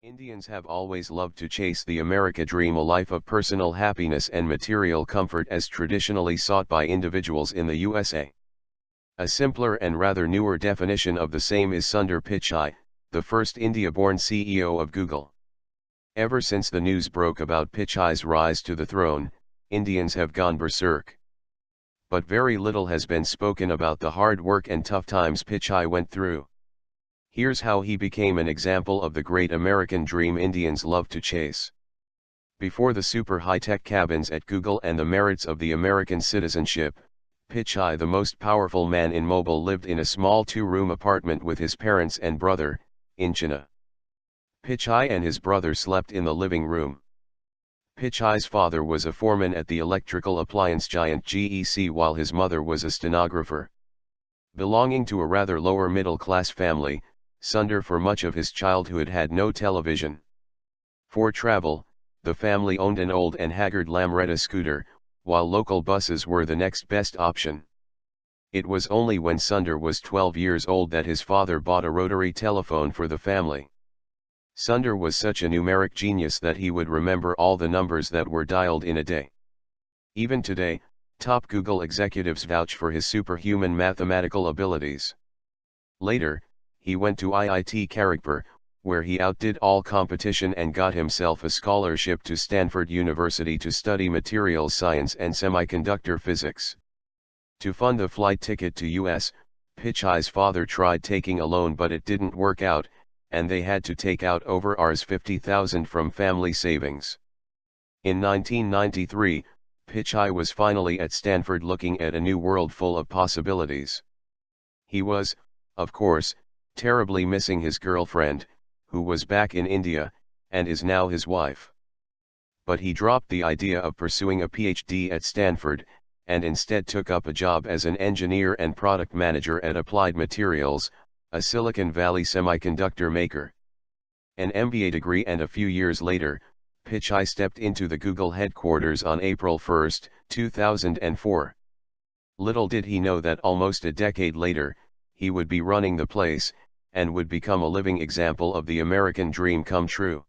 Indians have always loved to chase the America dream, a life of personal happiness and material comfort as traditionally sought by individuals in the USA. A simpler and rather newer definition of the same is Sundar Pichai, the first India-born CEO of Google. Ever since the news broke about Pichai's rise to the throne, Indians have gone berserk. But very little has been spoken about the hard work and tough times Pichai went through. Here's how he became an example of the great American dream Indians love to chase. Before the super high-tech cabins at Google and the merits of the American citizenship, Pichai, the most powerful man in mobile, lived in a small two-room apartment with his parents and brother, in Chennai. Pichai and his brother slept in the living room. Pichai's father was a foreman at the electrical appliance giant GEC, while his mother was a stenographer. Belonging to a rather lower middle-class family, Sundar for much of his childhood had no television. For travel, the family owned an old and haggard Lambretta scooter, while local buses were the next best option. It was only when Sundar was 12 years old that his father bought a rotary telephone for the family. Sundar was such a numeric genius that he would remember all the numbers that were dialed in a day. Even today, top Google executives vouch for his superhuman mathematical abilities. Later, he went to IIT Kharagpur, where he outdid all competition and got himself a scholarship to Stanford University to study materials science and semiconductor physics. To fund the flight ticket to US, Pichai's father tried taking a loan, but it didn't work out, and they had to take out over Rs 50,000 from family savings. In 1993, Pichai was finally at Stanford looking at a new world full of possibilities. He was, of course, terribly missing his girlfriend, who was back in India, and is now his wife. But he dropped the idea of pursuing a PhD at Stanford, and instead took up a job as an engineer and product manager at Applied Materials, a Silicon Valley semiconductor maker. An MBA degree, and a few years later, Pichai stepped into the Google headquarters on April 1, 2004. Little did he know that almost a decade later, he would be running the place, and would become a living example of the American dream come true.